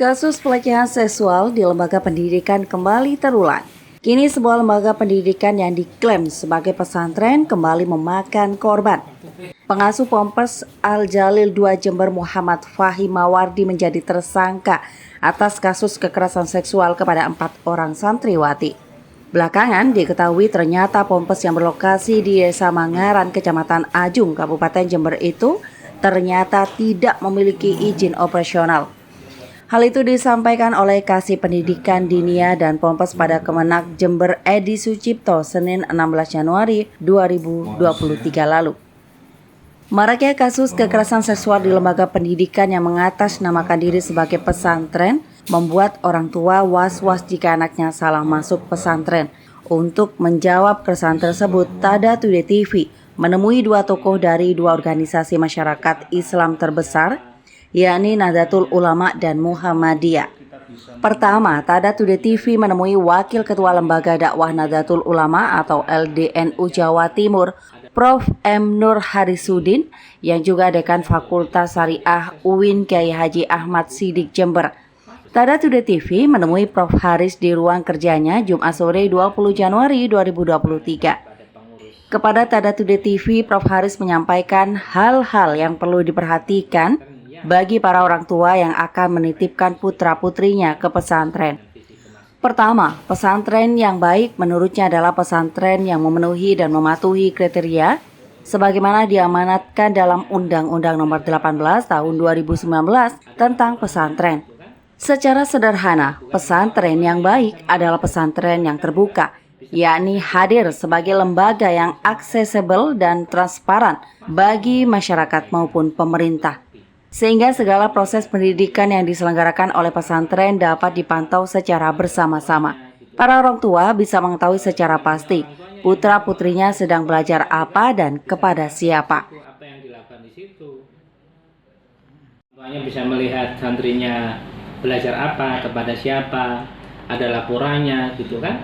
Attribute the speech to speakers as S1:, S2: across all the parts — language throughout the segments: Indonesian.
S1: Kasus pelecehan seksual di lembaga pendidikan kembali terulang. Kini sebuah lembaga pendidikan yang diklaim sebagai pesantren kembali memakan korban. Pengasuh Ponpes Al-Jalil II Jember Muhammad Fahim Mawardi menjadi tersangka atas kasus kekerasan seksual kepada 4 orang santriwati. Belakangan diketahui ternyata Ponpes yang berlokasi di Desa Mangaran, Kecamatan Ajung, Kabupaten Jember itu ternyata tidak memiliki izin operasional. Hal itu disampaikan oleh Kasih Pendidikan Dinia dan Ponpes pada Kemenak Jember Edi Sucipto Senin 16 Januari 2023 lalu. Maraknya kasus kekerasan seksual di lembaga pendidikan yang mengatasnamakan diri sebagai pesantren membuat orang tua was-was jika anaknya salah masuk pesantren. Untuk menjawab keresahan tersebut, Tada Today TV menemui 2 tokoh dari 2 organisasi masyarakat Islam terbesar, yakni Nahdlatul Ulama dan Muhammadiyah. Pertama, Tada Today TV menemui Wakil Ketua Lembaga Dakwah Nahdlatul Ulama atau LDNU Jawa Timur, Prof. M. Nur Harisudin, yang juga Dekan Fakultas Syariah UIN Kiai Haji Ahmad Siddiq Jember. Tada Today TV menemui Prof. Haris di ruang kerjanya Jumat sore 20 Januari 2023. Kepada Tada Today TV, Prof. Haris menyampaikan hal-hal yang perlu diperhatikan bagi para orang tua yang akan menitipkan putra-putrinya ke pesantren. Pertama, pesantren yang baik menurutnya adalah pesantren yang memenuhi dan mematuhi kriteria sebagaimana diamanatkan dalam Undang-Undang Nomor 18 Tahun 2019 tentang pesantren. Secara sederhana, pesantren yang baik adalah pesantren yang terbuka, yakni hadir sebagai lembaga yang aksesibel dan transparan bagi masyarakat maupun pemerintah, sehingga segala proses pendidikan yang diselenggarakan oleh pesantren dapat dipantau secara bersama-sama. Para orang tua bisa mengetahui secara pasti putra-putrinya sedang belajar apa dan kepada siapa.
S2: Apa yang dilakukan di situ. Tuanya bisa melihat santrinya belajar apa, kepada siapa, ada laporannya gitu kan.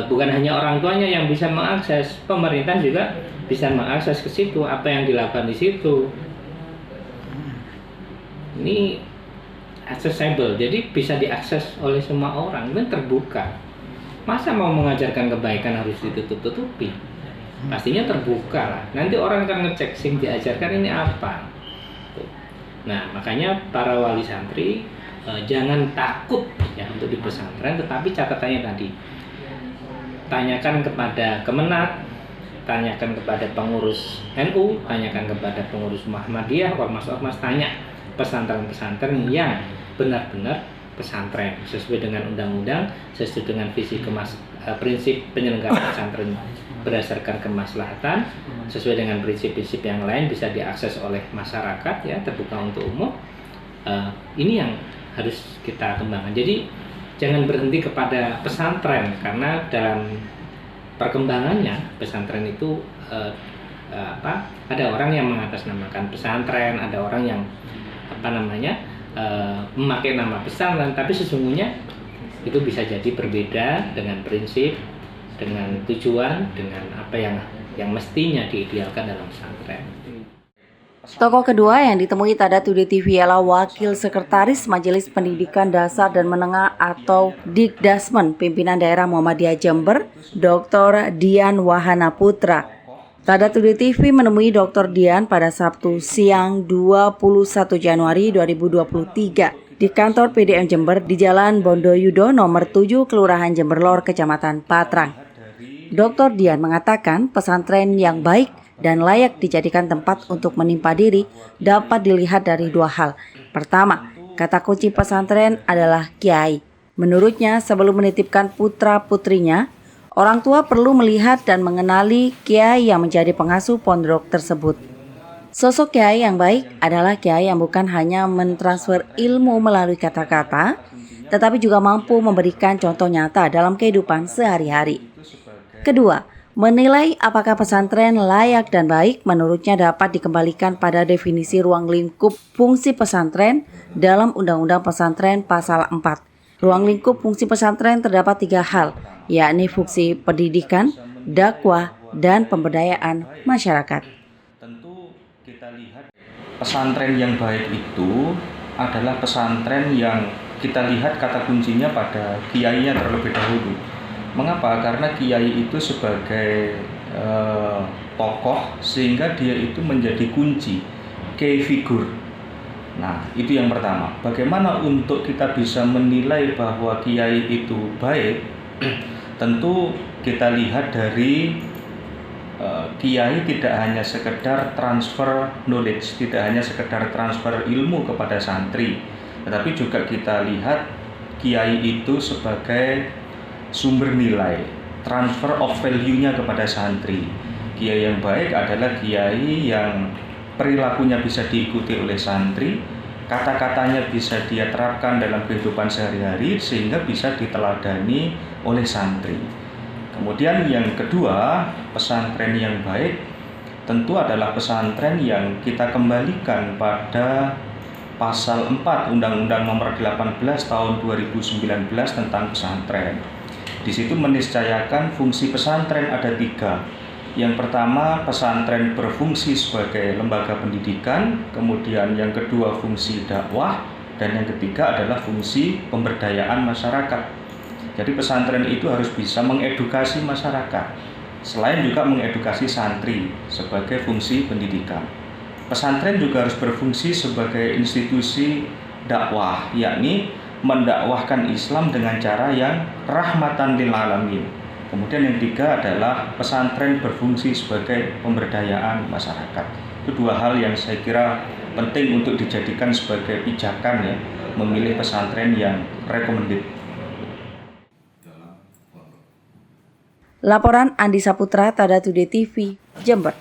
S2: Bukan hanya orang tuanya yang bisa mengakses, pemerintah juga bisa mengakses ke situ apa yang dilakukan di situ. Ini accessible, jadi bisa diakses oleh semua orang, dan terbuka. Masa mau mengajarkan kebaikan harus ditutup-tutupi? Pastinya terbuka lah. Nanti orang akan ngecek sing diajarkan ini apa. Nah, makanya para wali santri jangan takut ya untuk di pesantren, tetapi catatannya tadi, tanyakan kepada Kemenak, tanyakan kepada pengurus NU, tanyakan kepada pengurus Muhammadiyah, ormas-ormas, tanya pesantren-pesantren yang benar-benar pesantren sesuai dengan undang-undang, sesuai dengan visi prinsip penyelenggaraan pesantren berdasarkan kemaslahatan, sesuai dengan prinsip-prinsip yang lain bisa diakses oleh masyarakat ya, terbuka untuk umum. Ini yang harus kita kembangkan. Jadi jangan berhenti kepada pesantren, karena dalam perkembangannya pesantren itu ada orang yang mengatasnamakan pesantren, ada orang yang memakai nama pesantren, tapi sesungguhnya itu bisa jadi berbeda dengan prinsip, dengan tujuan, dengan apa yang mestinya diidealkan dalam pesantren.
S1: Tokoh kedua yang ditemui Tada Today TV ialah Wakil Sekretaris Majelis Pendidikan Dasar dan Menengah atau Dikdasmen Pimpinan Daerah Muhammadiyah Jember, Dr. Dian Wahana Putra. Tada Today TV menemui Dr. Dian pada Sabtu siang 21 Januari 2023 di kantor PDM Jember di Jalan Bondoyudo nomor 7 Kelurahan Jember Lor, Kecamatan Patrang. Dr. Dian mengatakan pesantren yang baik dan layak dijadikan tempat untuk menimpa diri dapat dilihat dari 2 hal. Pertama, kata kunci pesantren adalah kiai. Menurutnya, sebelum menitipkan putra-putrinya, orang tua perlu melihat dan mengenali kiai yang menjadi pengasuh pondok tersebut. Sosok kiai yang baik adalah kiai yang bukan hanya mentransfer ilmu melalui kata-kata, tetapi juga mampu memberikan contoh nyata dalam kehidupan sehari-hari. Kedua, menilai apakah pesantren layak dan baik menurutnya dapat dikembalikan pada definisi ruang lingkup fungsi pesantren dalam Undang-Undang Pesantren Pasal 4. Ruang lingkup fungsi pesantren terdapat 3 hal, yakni fungsi pendidikan, dakwah, dan pemberdayaan masyarakat.
S3: Tentu kita lihat pesantren yang baik itu adalah pesantren yang kita lihat kata kuncinya pada kiainya terlebih dahulu. Mengapa? Karena kiai itu sebagai tokoh, sehingga dia itu menjadi kunci, key figure. Nah, itu yang pertama. Bagaimana untuk kita bisa menilai bahwa kiai itu baik? Tentu kita lihat dari kiai tidak hanya sekedar transfer knowledge, tidak hanya sekedar transfer ilmu kepada santri, tetapi juga kita lihat kiai itu sebagai sumber nilai, transfer of value-nya kepada santri. Kiai yang baik adalah kiai yang perilakunya bisa diikuti oleh santri, kata-katanya bisa dia terapkan dalam kehidupan sehari-hari sehingga bisa diteladani oleh santri. Kemudian yang kedua, pesantren yang baik tentu adalah pesantren yang kita kembalikan pada pasal 4 Undang-Undang Nomor 18 Tahun 2019 tentang pesantren. Di situ meniscayakan fungsi pesantren ada 3. Yang pertama, pesantren berfungsi sebagai lembaga pendidikan, kemudian yang kedua fungsi dakwah, dan yang ketiga adalah fungsi pemberdayaan masyarakat. Jadi pesantren itu harus bisa mengedukasi masyarakat, selain juga mengedukasi santri sebagai fungsi pendidikan. Pesantren juga harus berfungsi sebagai institusi dakwah, yakni mendakwahkan Islam dengan cara yang rahmatan lil alamin. Kemudian yang ketiga adalah pesantren berfungsi sebagai pemberdayaan masyarakat. Itu 2 hal yang saya kira penting untuk dijadikan sebagai pijakan ya, memilih pesantren yang recommended.
S1: Laporan Andi Saputra, Tada Today TV, Jember.